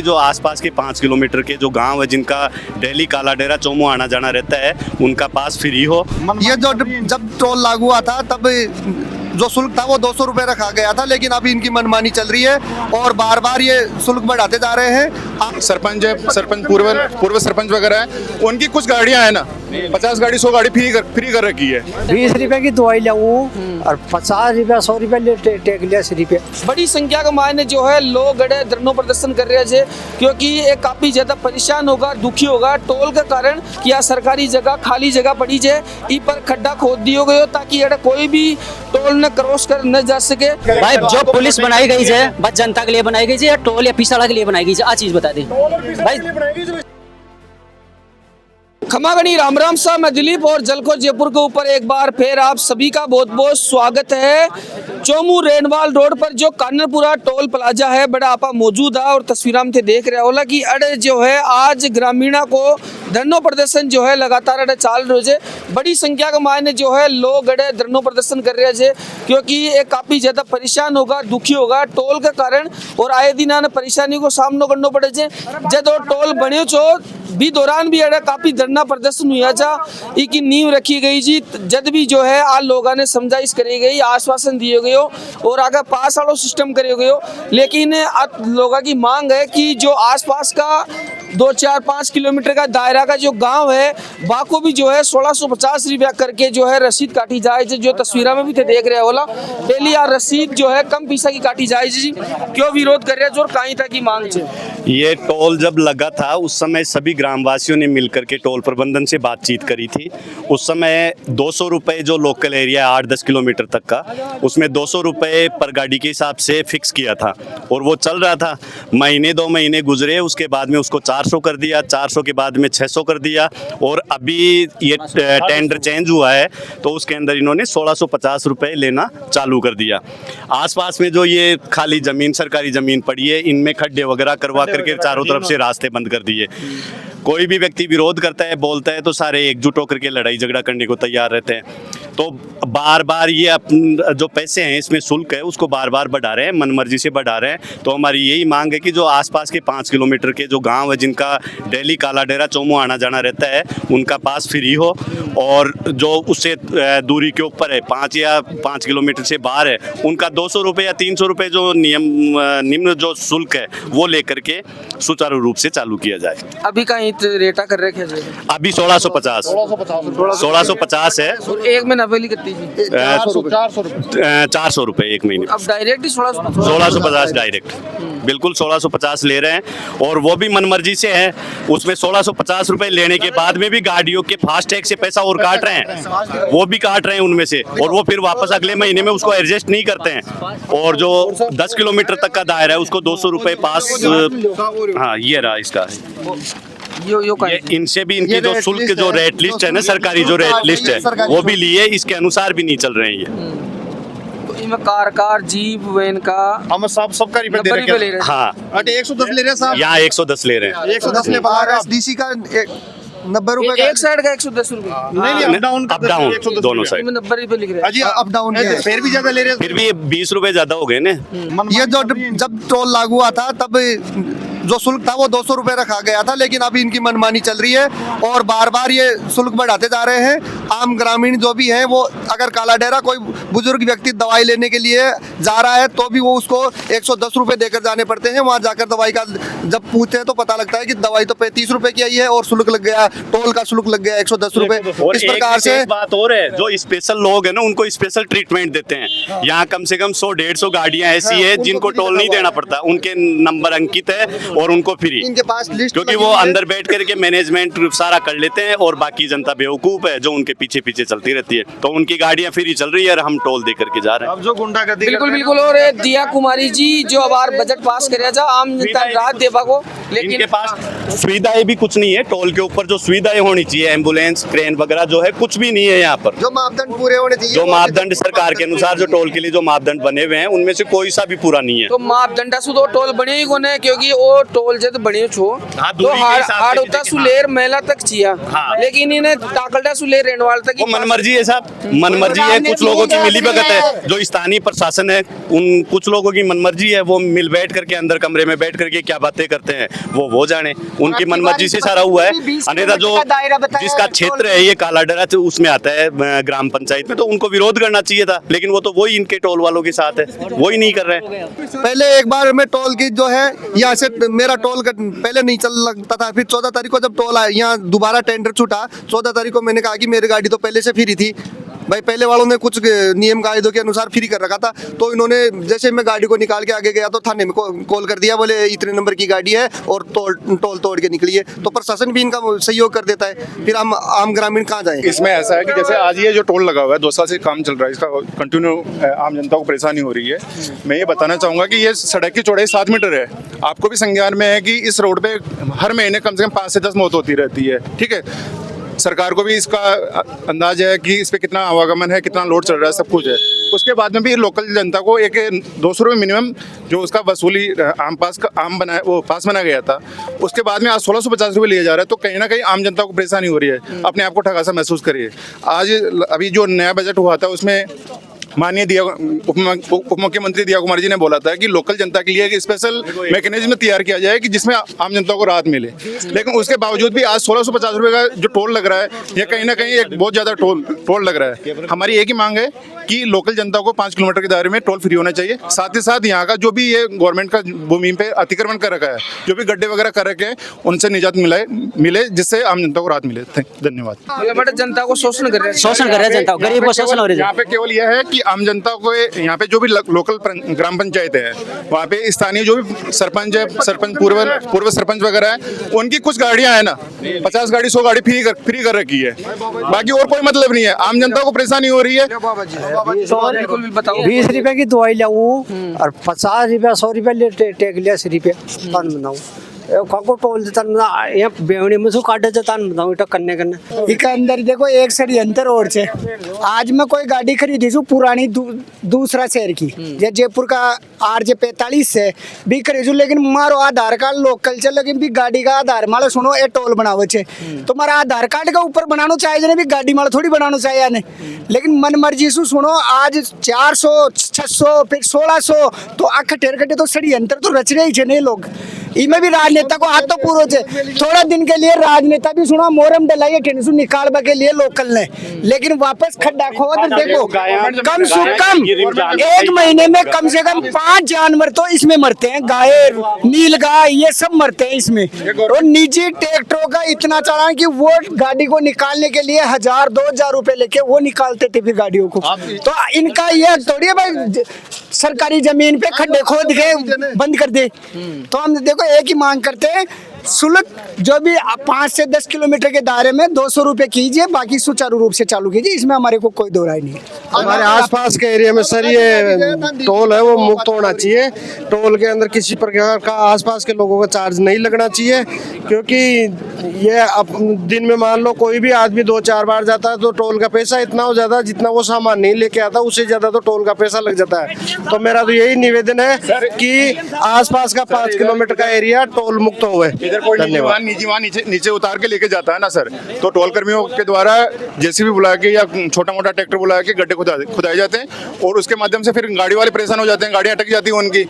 जो आसपास के 5 किलोमीटर के जो गांव है जिनका डेली काला डेरा चोमू आना जाना रहता है उनका पास फ्री हो। ये जो जब टोल लागू हुआ था तब जो शुल्क था वो 200 रुपये रखा गया था, लेकिन अभी इनकी मनमानी चल रही है और बार बार ये शुल्क बढ़ाते जा रहे हैं। सरपंच पूर्व सरपंच वगैरह है, उनकी कुछ गाड़ियां हैं ना, 50 गाड़ी 100 गाड़ी फ्री कर रखी है। 20 रुपए की दवाई लाऊं और 50 रुपया 100 रुपये टेक लिया 80 रुपये। बड़ी संख्या के मायने जो है लोग गड़े धरना प्रदर्शन कर रहे हैं क्योंकि ये काफी ज्यादा परेशान होगा, दुखी होगा टोल के कारण कि यहाँ सरकारी जगह खाली जगह पड़ी है, ई पर खड्डा खोद दियो गयो ताकि कोई भी टोल न क्रॉस कर न जा सके। भाई जो पुलिस बनाई गई है बस जनता के लिए बनाई गई है या टोल या पिछड़ा के लिए बनाई गई है, आ चीज बता दी भाई। खमागणी राम राम सा, मैं दिलीप और जलको जयपुर के ऊपर एक बार फिर आप सभी का बहुत बहुत स्वागत है। चोमू रेनवाल रोड पर जो कानरपुरा टोल प्लाजा है बड़ा आपा मौजूद है और तस्वीर में देख रहे होला कि अड़े जो है आज ग्रामीणा को धरना प्रदर्शन जो है लगातार अड़े चाल रहे है। बड़ी संख्या के मायने जो है लोग अड़े धरना प्रदर्शन कर रहे हैं क्योंकि ये काफी ज्यादा परेशान होगा, दुखी होगा टोल के कारण और आए दिन आने परेशानी को सामना करना पड़े छे। जब टोल बने छो भी दौरान भी अड़े काफी धरना प्रदर्शन हुआ जा, इनकी नींव रखी गई जी। जब भी जो है आज लोगों ने समझाइश करी गई, आश्वासन दिए गए और आगे पास वालों सिस्टम करे गए, लेकिन लोगों की मांग है कि जो आसपास का 2, 4, 5 किलोमीटर का दायरा का जो गांव है बाको भी जो है 1650 रुपया करके जो है रसीद काटी जाए, जो तस्वीर में भी थे देख रहे होला। पहली यार रसीद जो है कम पैसा की काटी जाए जी, क्यों विरोध कर रहे हैं और कहीं तक की मांग है। ये टोल जब लगा था उस समय सभी ग्रामवासियों ने मिलकर के टोल प्रबंधन से बातचीत करी थी। उस समय 200 रुपये जो लोकल एरिया 8-10 किलोमीटर तक का, उसमें 200 रुपये पर गाड़ी के हिसाब से फिक्स किया था और वो चल रहा था। महीने 2 महीने गुजरे, उसके बाद में उसको 400 कर दिया, 400 के बाद में 600 कर दिया और अभी ये टेंडर चेंज हुआ है तो उसके अंदर इन्होंने 1650 रुपये लेना चालू कर दिया। आसपास में जो ये खाली ज़मीन सरकारी ज़मीन पड़ी है इनमें खड्डे वगैरह करवा करके चारों तरफ से रास्ते बंद कर दिए। कोई भी व्यक्ति विरोध करता है, बोलता है तो सारे एकजुट होकर के लड़ाई झगड़ा करने को तैयार रहते हैं। तो बार बार ये जो पैसे हैं इसमें शुल्क है उसको बार बार बढ़ा रहे हैं, मनमर्जी से बढ़ा रहे हैं। तो हमारी यही मांग है कि जो आसपास के 5 किलोमीटर के जो गांव है जिनका डेली काला डेरा चोमू आना जाना रहता है उनका पास फ्री हो और जो उससे दूरी के ऊपर है 5 या 5 किलोमीटर से बाहर है उनका 200 रुपये या 300 रुपये जो निम्न जो शुल्क है वो लेकर के सुचारू रूप से चालू किया जाए। अभी कहीं रेटा कर रखे हैं अभी 1650 है, एक में नवेली कितनी जी? 400 रुपये एक महीने। अब डायरेक्ट ही 1650 डायरेक्ट, बिल्कुल 1650 ले रहे हैं और वो भी मनमर्जी से है। उसमें 1650 रुपए लेने के बाद में भी गाड़ियों के फास्ट टैग से पैसा और काट रहे हैं, वो भी काट रहे हैं उनमें से, और वो फिर वापस अगले महीने में उसको एडजस्ट नहीं करते हैं। और जो 10 किलोमीटर तक का दायरा है उसको 200 रुपये पास। हाँ ये रहा इसका। ये इनसे भी इनकी जो शुल्क जो रेट लिस्ट है ना, सरकारी जो रेट लिस्ट है वो भी लिए, इसके अनुसार भी नहीं चल रहे हैं ये। कार जीप वैन का हम सबका रिपेयर दे रहे हैं। हाँ 110 ले रहे हैं साहब, यहाँ 110 ले रहे हैं। 110 ले RSDC का 90 रुपए, एक साइड का 110 रुपए, नहीं अप डाउन दोनों साइड 90 रुपए लिख रहे हैं जी। अप डाउन फिर भी ज्यादा ले रहे हैं, फिर भी 20 रुपए ज्यादा हो गए ना। ये जो जब टोल लागू हुआ था तब जो शुल्क था वो 200 रुपये रखा गया था, लेकिन अभी इनकी मनमानी चल रही है और बार बार ये शुल्क बढ़ाते जा रहे हैं। आम ग्रामीण जो भी हैं वो अगर काला डेरा कोई बुजुर्ग व्यक्ति दवाई लेने के लिए जा रहा है तो भी वो उसको 110 रुपये देकर जाने पड़ते हैं। वहाँ जाकर दवाई का जब पूछते हैं तो पता लगता है कि दवाई तो 35 रुपये की आई है और शुल्क लग गया, टोल का शुल्क लग गया 110 रुपये। इस प्रकार से बात और है, जो स्पेशल लोग है ना उनको स्पेशल ट्रीटमेंट देते हैं। यहाँ कम से कम 100-150 गाड़ियाँ ऐसी है जिनको टोल नहीं देना पड़ता, उनके नंबर अंकित है और उनको फ्री, इनके पास लिस्ट, क्योंकि वो अंदर बैठ करके मैनेजमेंट सारा कर लेते हैं और बाकी जनता बेवकूफ है जो उनके पीछे पीछे चलती रहती है। तो उनकी गाड़ियां फ्री चल रही है और हम टोल दे करके जा रहे हैं। अब जो गुंडागर्दी बिल्कुल। और दिया कुमारी जी जो अब बजट पास करे जा आम जनता राहत देवा को, लेकिन इनके पास सुविधाएं भी कुछ नहीं है। टोल के ऊपर जो सुविधाएं होनी चाहिए, एम्बुलेंस, क्रेन वगैरह जो है कुछ भी नहीं है यहाँ पर। जो मापदंड पूरे होने चाहिए, जो मापदंड सरकार के अनुसार जो टोल के लिए जो मापदंड बने हुए हैं उनमें से कोई सा भी पूरा नहीं है। तो मापदंड से तो टोल बने ही कोने, क्योंकि वो टोल जब बने छो तो हाड़ होता सुलेर मेला तक चिया, लेकिन इन्हें टाकलडा सुलेर रेनवाल तक मनमर्जी है साहब, मनमर्जी है। कुछ लोगों की मिली भगत है, जो स्थानीय प्रशासन है उन कुछ लोगों की मनमर्जी है, वो मिल बैठ करके अंदर कमरे में बैठ करके क्या बातें करते हैं। वो जाने, उनकी मनमर्जी से सारा हुआ है। अन्यथा जो जिसका क्षेत्र है ये कालाडरा तो उसमें आता है ग्राम पंचायत में, तो उनको विरोध करना चाहिए था, लेकिन वो तो वही इनके टोल वालों के साथ है, वही नहीं कर रहे हैं। पहले एक बार में टोल की जो है यहाँ से मेरा टोल का पहले नहीं चल लगता था, फिर 14 तारीख को जब टोल आया यहाँ दोबारा टेंडर छूटा, 14 तारीख को मैंने कहा कि मेरी गाड़ी तो पहले से फ्री थी भाई, पहले वालों ने कुछ नियम कायदों के अनुसार फ्री कर रखा था, तो इन्होंने जैसे मैं गाड़ी को निकाल के आगे गया तो थाने में कॉल कर दिया, बोले इतने नंबर की गाड़ी है और टोल तोड़ के निकली है, तो प्रशासन भी इनका सहयोग कर देता है, फिर हम आम ग्रामीण कहाँ जाएं। इसमें ऐसा है कि जैसे आज ये जो टोल लगा हुआ है 2 साल से काम चल रहा है, इसका कंटिन्यू आम जनता को परेशानी हो रही है। मैं ये बताना चाहूँगा कि ये सड़क की चौड़ाई 7 मीटर है, आपको भी संज्ञान में है कि इस रोड पे हर महीने कम से कम 5 से 10 मौत होती रहती है, ठीक है। सरकार को भी इसका अंदाज है कि इस पे कितना आवागमन है, कितना लोड चल रहा है, सब कुछ है। उसके बाद में भी लोकल जनता को एक 200 रुपये मिनिमम जो उसका वसूली पास बनाया गया था, उसके बाद में आज 1650 रुपये लिया जा रहा है, तो कहीं ना कहीं आम जनता को परेशानी हो रही है, अपने आप को ठगा सा महसूस करिए। आज अभी जो नया बजट हुआ था उसमें माननीय उप मुख्यमंत्री दिया कुमार जी ने बोला था कि लोकल जनता के लिए एक स्पेशल मैकेनिज्म तैयार किया जाए कि जिसमें आम जनता को राहत मिले, लेकिन उसके बावजूद भी आज 1650 रुपये का जो टोल लग रहा है, ये कहीं ना कहीं एक बहुत ज़्यादा टोल लग रहा है। हमारी एक ही मांग है कि लोकल जनता को 5 किलोमीटर के दायरे में टोल फ्री होना चाहिए। साथ ही साथ यहाँ का जो भी ये गवर्नमेंट का भूमि पे अतिक्रमण कर रखा है, जो भी गड्ढे वगैरह कर रखे हैं, उनसे निजात मिले जिससे आम जनता को राहत मिले। धन्यवाद। बड़ा जनता को शोषण कर रहे हैं, शोषण कर रहे हैं जनता को, गरीब को शोषण हो रहा है। यहाँ पे केवल यह है कि आम जनता को यहाँ पे जो भी लोकल ग्राम पंचायत है, वहाँ पे स्थानीय जो भी सरपंच है, पूर्व सरपंच वगैरह है, उनकी कुछ गाड़ियाँ है ना, 50 गाड़ी 100 गाड़ी फ्री कर रखी है, बाकी और कोई मतलब नहीं है। आम जनता को परेशानी हो रही है। बिल्कुल भी बताओ। 20 रुपए की दवाई लाऊं और 50 रुपया 100 रुपया ले टेक लिया सिरी पे तन बनाऊं काको टोल तन ये बेवणी में सो काटे तन बनाऊं इटा करने इका अंदर देखो एक षड्यंत्र और छे। आज मैं कोई गाड़ी खरीदी छू पुरानी दूसरा शहर की, ये जयपुर का RJ 45 से भी खरीदू, लेकिन मारो आधार कार्ड लोकल छे, लेकिन भी गाड़ी का आधार माले सुनो ए टोल बनावे छे, तो मारा आधार कार्ड के ऊपर बनानो चाहिए भी गाड़ी माले थोड़ी बनानो चाहिए ने, लेकिन मन मर्जी से सुनो आज 400 600 फिर 1600 तो अखटे तो षड्यंत्र तो रच रहे छे लोग। इनमें भी राजनेता को हाथ तो पूरो छे, थोड़ा दिन के लिए राजनेता भी सुनो मोरम डलाइए टेंशन निकालने के लिए लोकल ने, लेकिन वापस खड्डा खोद देखो कम से कम 1 महीने में कम से कम 5 जानवर तो इसमें मरते हैं, गाय नील गाय ये सब मरते हैं इसमें। और निजी ट्रैक्टरों का इतना चालान कि वो गाड़ी को निकालने के लिए 1000-2000 रुपए लेके वो निकालते थे फिर गाड़ियों को। तो इनका ये थोड़ी है भाई सरकारी जमीन पे खड्डे खोद के बंद कर दे। तो हम देखो एक ही मांग करते हैं, शुल्क जो भी 5 से 10 किलोमीटर के दायरे में 200 रुपए कीजिए, बाकी सुचारू रूप से चालू कीजिए, इसमें हमारे को कोई दो राय नहीं है। हमारे आसपास के एरिया में सर ये टोल है वो मुक्त होना चाहिए। टोल के अंदर किसी प्रकार का आसपास के लोगों का चार्ज नहीं लगना चाहिए, क्योंकि ये अब दिन में मान लो कोई भी आदमी 2-4 बार जाता है तो टोल का पैसा इतना हो जाता है, जितना वो सामान नहीं लेके आता उससे ज्यादा तो टोल का पैसा लग जाता है। तो मेरा तो यही निवेदन है कि आसपास का 5 किलोमीटर का एरिया टोल मुक्त होवे। कोई निजी वाहन नीचे उतार के लेके जाता है ना सर, तो टोल कर्मियों के द्वारा जेसीबी बुला के या छोटा मोटा ट्रैक्टर बुला के गड्ढे खुदाए जाते हैं, और उसके माध्यम से फिर गाड़ी वाले परेशान हो जाते हैं, गाड़ी अटक जाती है उनकी,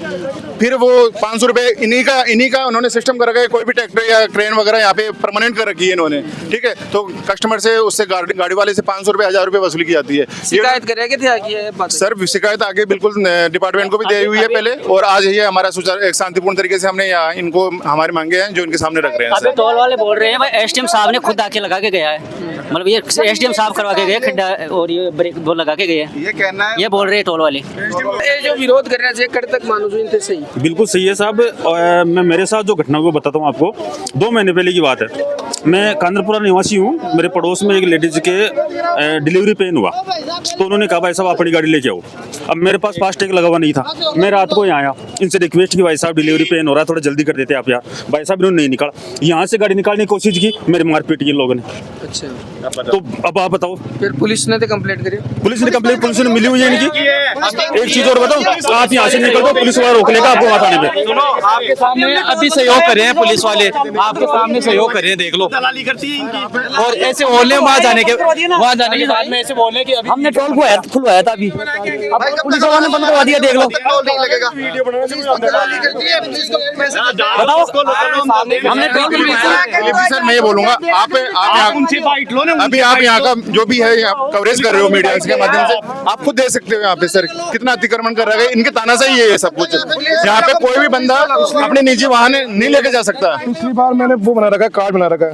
फिर वो 500 रुपए इन्हीं का उन्होंने सिस्टम कर रखा है। कोई भी ट्रैक्टर या क्रेन वगैरह यहाँ पे परमानेंट कर रखी है इन्होंने, ठीक है। तो कस्टमर से उससे गाड़ी वाले से 500 रुपए 1000 रुपए वसूली की जाती है। शिकायत करेंगे थे सर शिकायत आगे बिल्कुल डिपार्टमेंट को भी दी हुई है पहले, और आज ये हमारा एक शांतिपूर्ण तरीके से हमने यहाँ इनको हमारे मांगे हैं जो इनके सामने रख रहे हैं। अभी टोल वाले बोल रहे हैं भाई SDM साहब ने खुद आके लगा के गया है, मतलब ये SDM साहब करवा के गए खड्डा और ये ब्रेक वो लगा के गए हैं, ये कहना है, ये बोल रहे हैं टोल वाले। ये जो विरोध कर रहे हैं कड़ तक मानो जो इनसे सही बिल्कुल सही है साहब। मैं मेरे साथ जो घटना को बताता हूँ आपको, 2 महीने पहले की बात है। मैं कानरपुरा निवासी हूँ, मेरे पड़ोस में एक लेडीज के डिलीवरी पेन हुआ, तो उन्होंने कहा भाई साहब अपनी गाड़ी लेके आओ। अब मेरे पास फास्टैग लगा हुआ नहीं था, मैं रात को यहाँ आया, इनसे रिक्वेस्ट की भाई साहब डिलीवरी पेन हो रहा है, थोड़ा जल्दी कर देते आप यार। भाई साहब इन्होंने नहीं निकाला, यहाँ से गाड़ी निकालने की कोशिश की, मेरे मारपीट की लोगों ने। अच्छा तो अब आप बताओ, फिर पुलिस ने तो कंप्लेंट करी। पुलिस ने कंप्लेंट, पुलिस ने मिली हुई है इनकी। एक चीज और बताओ, आप यहाँ से निकल दो, पुलिस वाला रोक लेगा आपको वहाँ आने पे। आपके सामने अभी सहयोग कर रहे हैं पुलिस वाले, आपके सामने सहयोग कर रहे हैं, देख लो। और ऐसे बोल रहे हैं वहाँ जाने के बाद में ऐसे बोल रहे हैं कि अभी हमने टोल को खुलवाया था अभी, अब पुलिस वालों ने बंद करवा दिया, देख लो। बताओ हमने टोल सर मैं ये बोलूंगा, आप अभी आप यहाँ का जो भी है कवरेज कर रहे हो मीडिया के माध्यम से, आप खुद देख सकते हो यहाँ पे सर कितना अतिक्रमण कर रहा है। इनके तानाशाही है ये सब कुछ। यहाँ पे कोई भी बंदा अपने निजी वाहन नहीं लेके जा सकता। पिछली बार मैंने वो बना रखा है, कार्ड बना रखा है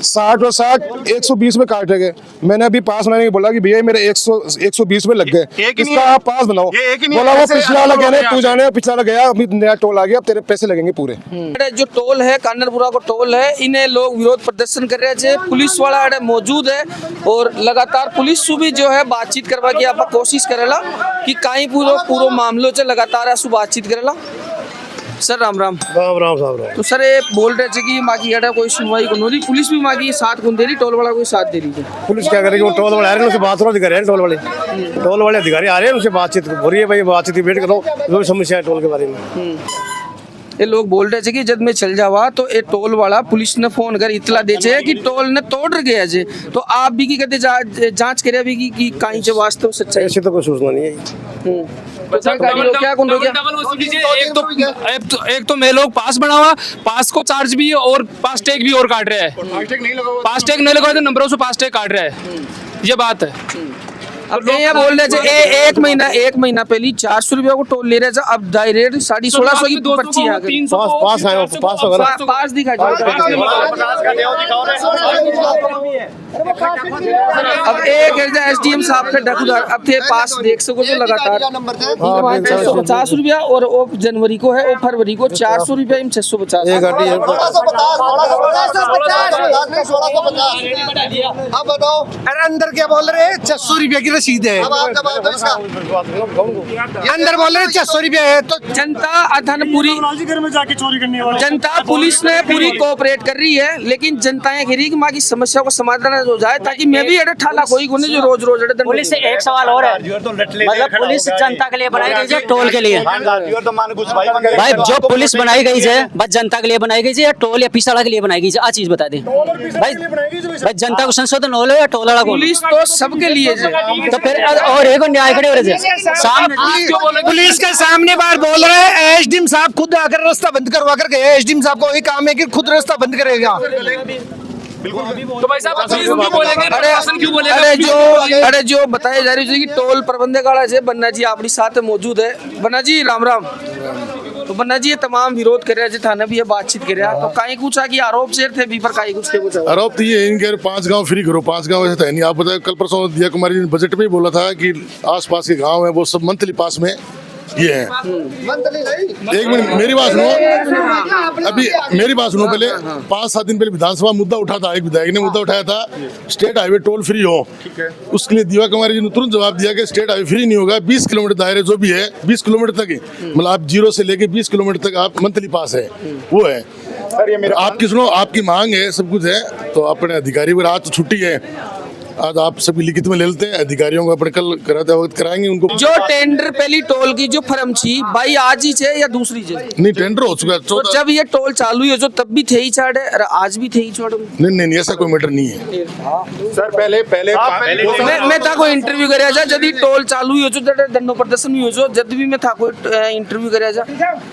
60 और 60 120 में काटे गए। मैंने अभी पास बनाने के बोला कि भैया मेरे 120 में लग गए, इसका आप पास बनाओ। बोला वो पिछला वाला कहने तू जाने, पिछला वाला गया, अभी नया टोल आ गया, अब तेरे पैसे लगेंगे पूरे। जो टोल है कानरपुरा को टोल है, इन्हें लोग विरोध प्रदर्शन कर रहे हैं। पुलिस वाला अड़े मौजूद है और लगातार पुलिस से भी जो है बातचीत करवा के आप कोशिश करेला कि कहीं पूरो मामलों से लगातार ऐसा बातचीत करेला। सर राम राम। राम राम साहब राम। तो सर ये बोल रहे थे कि माँ की अड़ा कोई सुनवाई को नहीं, पुलिस भी माँ की साथ कौन दे रही, टोल वाला कोई साथ दे रही है। पुलिस क्या करेगी, वो टोल वाले आ रहे हैं, उनसे बात कर रहे हैं। टोल वाले अधिकारी आ रहे हैं, उनसे बातचीत हो रही है, भाई बातचीत वेट करो, जो भी समस्या है टोल के बारे में। ये लोग बोल रहे थे कि जब मैं चल जावा तो ये टोल वाला पुलिस ने फोन कर इतला दे छे कि टोल ने तोड़ गया जे, तो आप भी की कहते जांच करे भी कि कहीं से वास्तव सच्चाई। ऐसे तो कोई सूचना नहीं है। तो क्या कौन हो गया? एक तो मैं लोग पास बनावा, पास को चार्ज भी और फास्टैग भी और काट रहे हैं। फास्टैग नहीं लगा तो नंबरों से फास्टैग काट रहे हैं, ये बात है। अब ये बोल रहे थे एक महीना पहले 400 रुपया को टोल ले रहे थे, अब डायरेक्ट 1650 की पर्ची आ गई। पास दिखा अब एक एसडीएम साहब के डकुदार अब थे पास देख सको तो लगातार 650 रुपया और वो जनवरी को है, वो फरवरी को 400 रुपया 650। अब बताओ अरे अंदर क्या बोल रहे हैं, 600 रुपया की रसीद है। अंदर बोल रहे हैं 600 रुपया है। तो जनता अधन पूरी जनता पुलिस ने पूरी कोऑपरेट कर रही है, लेकिन जनताएं कह रही कि माँ की समस्या को समाधान हो जाए, ताकि मैं भी अड़े ठाला कोई गुने जो रोज रोज अड़े। पुलिस से एक सवाल और है, मतलब पुलिस जनता के लिए बनाई गई है, टोल के लिए। भाई जो पुलिस बनाई गई है बस जनता के लिए बनाई गई है या टोल या पिछड़ा के लिए बनाई गई है, आ चीज बता दे भाई। जनता को संशोधन हो या टोल वाला पुलिस तो सबके लिए है, तो फिर और एक न्याय खड़े हो रहे सामने पुलिस के सामने बार बोल रहे हैं, एसडीएम साहब खुद आकर रास्ता बंद करवा कर गए। एसडीएम साहब को वही काम है कि खुद रास्ता बंद करेगा। तो भाई साहब पुलिस क्यों बोलेंगे, प्रशासन क्यों बोलेगा? अरे जो बताया जा रही है कि टोल प्रबंधक वाला है बन्ना जी आपकी साथ मौजूद है। बन्ना जी राम राम। तो बन्ना जी ये तमाम विरोध कर रहे हैं, थाना भी ये बातचीत कर रहा है, तो काई कुछ की आरोप शेर थे भी पर काई कुछ थे कुछ आरोप तो ये इनके 5 गांव फ्री करो, 5 गांव ऐसे था नहीं। आप बताए कल परसों दिया कुमारी ने बजट में ही बोला था कि आसपास के गांव है वो सब मंथली पास में ये है। एक मिनट मेरी बात सुनो, अभी मेरी बात सुनो। पहले 5-7 दिन पहले विधानसभा मुद्दा उठा था, एक विधायक ने मुद्दा उठाया था स्टेट हाईवे टोल फ्री हो। उसके लिए दिवा कुमारी जी ने तुरंत जवाब दिया कि स्टेट हाईवे फ्री नहीं होगा, 20 किलोमीटर दायरे जो भी है 20 किलोमीटर तक, मतलब आप 0 से लेके 20 किलोमीटर तक आप मंथली पास है वो है। आपकी सुनो, आपकी मांग है, सब कुछ है, तो अपने अधिकारी पर आज तो छुट्टी है, आज आप सभी लिखित में ले लेते हैं, अधिकारियों को अपने कल कराते वक्त कराएंगे उनको। जो टेंडर पहली टोल की जो फर्म थी भाई आज ही है या दूसरी है? नहीं टेंडर हो चुका है। तो जब ये टोल चालू है जो तब भी थे ही चार्ट है और आज भी थे ही चार्ट। नहीं ऐसा कोई मैटर नहीं है सर। पहले मैं था कोई इंटरव्यू कराया जा जब टोल चालू हो जो धरना प्रदर्शन भी हो जो जब भी मैं था कोई इंटरव्यू कराया जा,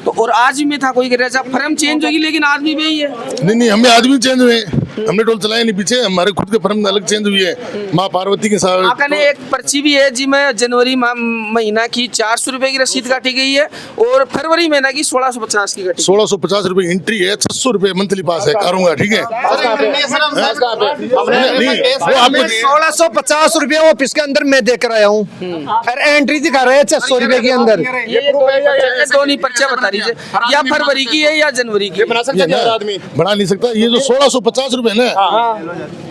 तो और आज भी मैं था कोई कराया जा। फर्म चेंज होगी लेकिन आदमी भी ही है। नहीं हमें आदमी चेंज हुए, हमने टोल चलाया नहीं पीछे, हमारे खुद के फर्म अलग चेंज हुई है माँ पार्वती के साथ। आका एक पर्ची भी है जी में जनवरी महीना की 400 रुपए की रसीद काटी गई है और फरवरी महीना की 1650 की काटी। 1650 रुपए एंट्री है, 600 रुपए मंथली पास है, करूंगा ठीक है। 1650 रुपया ऑफिस के अंदर मैं देकर आया हूँ और एंट्री दिखा रहे हैं 600 रुपए के अंदर। ये दोनों पर्चा बता दीजिए या फरवरी की है या जनवरी की। बना नहीं सकता। ये जो 1650 रुपए ना,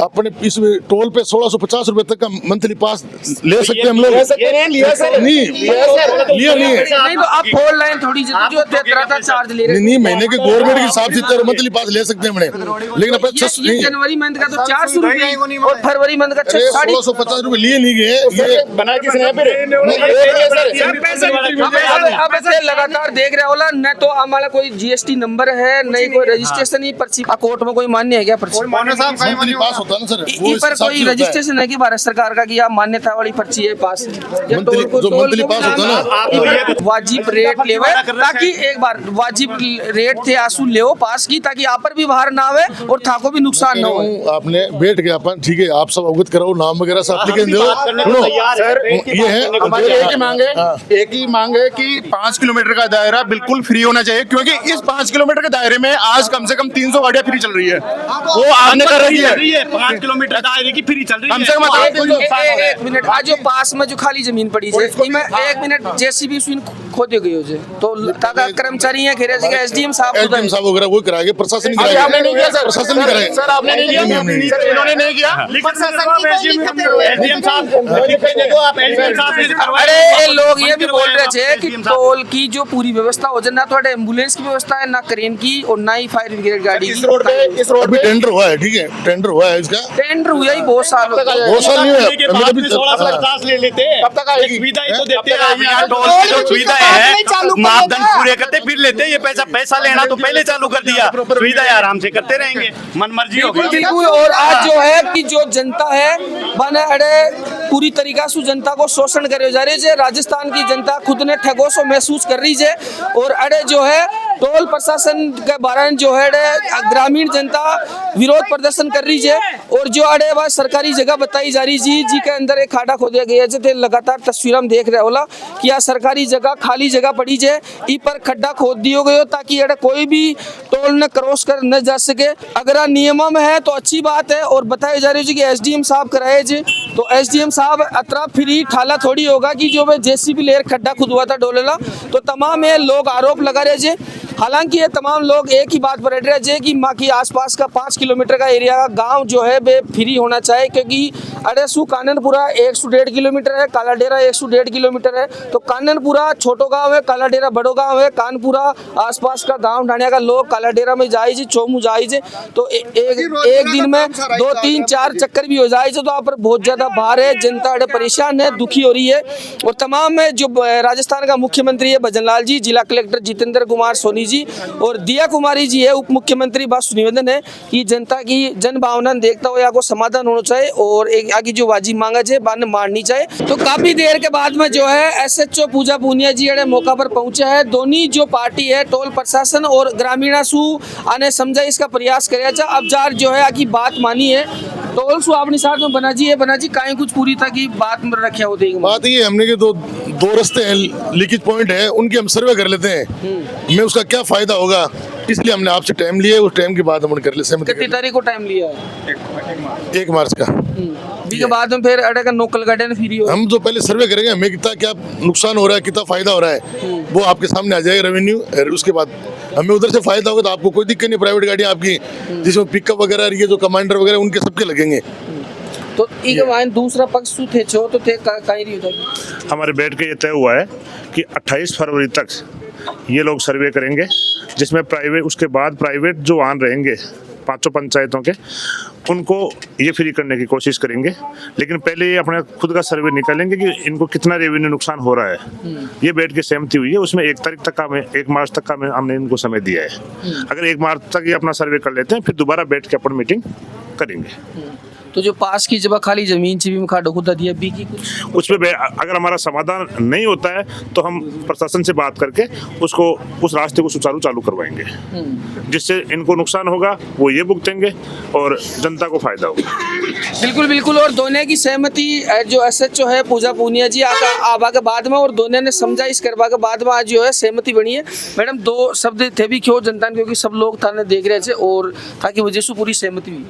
अपने इस टोल पे 1650 रुपए तक का मंथली पास ले सकते हैं हम लोग। नहीं लिया नहीं है। नहीं तो आप फोर लाइन थोड़ी जो 13 चार्ज ले रहे नहीं महीने के गवर्नमेंट के हिसाब से मंथली पास ले सकते हैं हमने, लेकिन अपने ये जनवरी मंथ का तो 400 रुपये और फरवरी मंथ का 1650 रुपए लिए नहीं गए। ये बना किसने है अब ऐसे लगातार देख रहे होला न तो हमारा कोई जीएसटी नंबर है नहीं कोई रजिस्ट्रेशन ही पर्ची कोर्ट में कोई मान्य है क्या पर्ची मंथली पास होता है ना सर, वो पर कोई रजिस्ट्रेशन है कि भारत सरकार का कि आप मान्यता वाली पर्ची है पास मंथली पास होता है ना, वाजिब रेट ले ताकि एक बार वाजिब रेट थे आंसू ले पास की ताकि आप पर भी बाहर ना आवे और थाको भी नुकसान ना हो। आपने बैठ के अपन ठीक है आप सब अवगत कराओ, नाम वगैरह सब एप्लीकेशन दो। सर ये है हमारी एक ही मांग है कि 5 किलोमीटर का दायरा बिल्कुल फ्री होना चाहिए, क्योंकि इस 5 किलोमीटर के दायरे में आज कम से कम 300 गाड़ियां फ्री चल रही है। वो आपने कर रही है 5 किलोमीटर दायरे की फ्री चल रही है कम से कम। एक मिनट आज जो पास में जो खाली जमीन पड़ी है एक मिनट जेसीबी खोदे गई हो तो ताका कर्मचारी है घेरे जगह एसडीएम साहब वगैरह वो कराएंगे, प्रशासन नहीं कराएगा। आपने नहीं किया सर, प्रशासन नहीं कराएगा सर, आपने नहीं किया, सर इन्होंने नहीं किया। अरे ये लोग ये भी बोल रहे थे कि टोल की जो पूरी व्यवस्था हो जाए ना थोड़े एम्बुलेंस की व्यवस्था है ना क्रेन की और ना ही फायर ब्रिगेड गाड़ी इस रोड पे टेंडर हुआ है, ठीक है टेंडर हुआ है इसका, टेंडर हुआ ही बहुत साल नहीं हुआ। ले लेते हैं कब तक आएगी? सुविधा ही तो देते हैं, टोल की जो सुविधा है मापदंड पूरे करते फिर लेते हैं। ये पैसा लेना तो पहले चालू कर दिया, सुविधा आराम से करते रहेंगे, मनमर्जी होगी। बिल्कुल। और आज जो है कि जो जनता है बने अड़े पूरी तरीका से जनता को शोषण करे जा रही है। राजस्थान की जनता खुद ने ठगो सो महसूस कर रही है और अड़े जो है टोल प्रशासन के बारे में जो है ग्रामीण जनता विरोध प्रदर्शन कर रही है और जो अड़े वह सरकारी जगह बताई जा रही जी के अंदर एक खाड़ा खोदा गया है। लगातार तस्वीर हम देख रहे होला कि यहाँ सरकारी जगह खाली जगह पड़ी है, ई पर खड्डा खोद दियो गयो ताकि अड़े कोई भी टोल न क्रॉस कर न जा सके। अगर नियम में है तो अच्छी बात है और बताई जा रही है कि एसडीएम साहब कराए जी, तो एसडीएम साहब अतरा फ्री ठाला थोड़ी होगा कि जो वे जेसीबी लेकर खड्डा खुदवा था डोलेला। तो तमाम ये लोग आरोप लगा रहे जी। हालांकि ये तमाम लोग एक ही बात पर अड़ रहे कि माँ की आसपास का 5 किलोमीटर का एरिया का गांव जो है वे फ्री होना चाहिए, क्योंकि अड़ेसू काननपुरा 101 किलोमीटर है, कालाडेरा 101 किलोमीटर है। तो काननपुरा छोटो गांव है, कालाडेरा बड़ो गांव है। कानपुरा आसपास का गांव ढाणिया का लोग कालाडेरा में जाए जी, चोमू जाए जी, तो एक दिन में 2 3 4 चक्कर भी हो जाए तो आप पर बहुत ज्यादा भार है। जनता अड़े परेशान है, दुखी हो रही है। और तमाम में जो राजस्थान का मुख्यमंत्री है भजनलाल जी, जिला कलेक्टर जितेंद्र कुमार सोनी जी और दिया कुमारी जी है उप मुख्यमंत्री, बस निवेदन है कि जनता की जन भावना देखता हुआ को समाधान होना चाहिए और एक आगे जो वाजिब मांगा है बात माननी चाहिए। तो काफी देर के बाद में जो है एसएचओ पूजा पूनिया जी अड़े मौका पर पहुंचे है। दोनों जो पार्टी है टोल प्रशासन और ग्रामीण सू आने समझा इसका प्रयास करे। अब जार जो है आकी बात मानी है टोल सु अपने साथ में बना जी काहे कुछ पूरी था कि बात में रखे होते हैं। बात ये हमने के दो रास्ते हैं, लीकेज पॉइंट है, उनके हम सर्वे कर लेते हैं, हमें उसका क्या फायदा होगा, इसलिए हमने आपसे टाइम लिया। उस टाइम के बाद हम कर ले कितनी तारीख को टाइम लिया? 1 मार्च का। के बाद में फिर अड़े का नोकल गार्डन फ्री हो। हम जो पहले सर्वे करेंगे हमें कितना क्या नुकसान हो रहा है, कितना फायदा हो रहा है, वो आपके सामने आ जाएगा रेवेन्यू। उसके बाद हमें उधर से फायदा होगा तो आपको कोई दिक्कत नहीं। प्राइवेट गाड़ी आपकी जिसमें पिकअप वगैरह रही है, जो कमांडर वगैरह उनके सबके लगेंगे। तो दूसरा पक्ष थे छो तो थे कहीं नहीं होता। हमारे बैठ के ये तय हुआ है कि 28 फरवरी तक ये लोग सर्वे करेंगे, जिसमें प्राइवेट उसके बाद प्राइवेट जो वाहन रहेंगे 5 पंचायतों के उनको ये फ्री करने की कोशिश करेंगे। लेकिन पहले ये अपने खुद का सर्वे निकालेंगे कि इनको कितना रेवेन्यू नुकसान हो रहा है। ये बैठ के सहमति हुई है, उसमें 1 तारीख तक का 1 मार्च तक का हमने इनको समय दिया है। अगर 1 मार्च तक ये अपना सर्वे कर लेते हैं फिर दोबारा बैठ के अपन मीटिंग करेंगे। तो जो पास की जगह खाली जमीन से भी खाडो खुदा दिया बी की कुछ उस पे अगर हमारा समाधान नहीं होता है तो हम प्रशासन से बात करके उसको उस रास्ते को सुचारू चालू करवाएंगे, जिससे इनको नुकसान होगा वो ये भुगतेंगे और जनता को फायदा होगा। बिल्कुल। और दोनों की सहमति जो एसएचओ है पूजा पूनिया जी आवा के बाद में और दोनों ने समझा इस करवा के बाद में आज जो है सहमति बनी है। मैडम 2 शब्द थे भी क्यों जनता, क्योंकि सब लोग थाने देख रहे थे और ताकि वजह से पूरी सहमति हुई।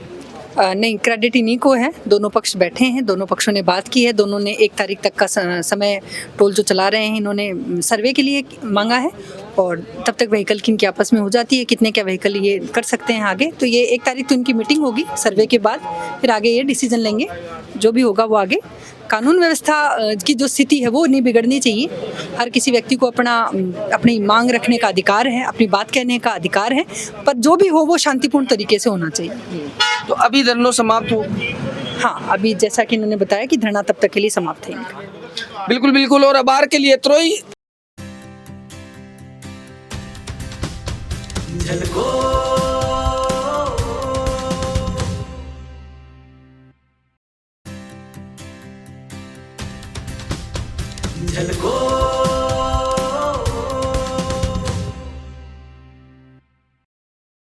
नहीं, क्रेडिट इन्हीं को है। दोनों पक्ष बैठे हैं, दोनों पक्षों ने बात की है, दोनों ने 1 तारीख तक का समय टोल जो चला रहे हैं इन्होंने सर्वे के लिए मांगा है और तब तक व्हीकल किनके आपस में हो जाती है, कितने क्या व्हीकल ये कर सकते हैं आगे। तो ये 1 तारीख तो इनकी मीटिंग होगी सर्वे के बाद, फिर आगे ये डिसीजन लेंगे, जो भी होगा वो आगे। कानून व्यवस्था की जो स्थिति है वो नहीं बिगड़नी चाहिए। हर किसी व्यक्ति को अपनी मांग रखने का अधिकार है, अपनी बात कहने का अधिकार है, पर जो भी हो वो शांतिपूर्ण तरीके से होना चाहिए। तो अभी धरना समाप्त हो? हाँ, अभी जैसा कि इन्होंने बताया कि धरना तब तक के लिए समाप्त है इनका। बिल्कुल बिल्कुल। और अबार के लिए इतना ही।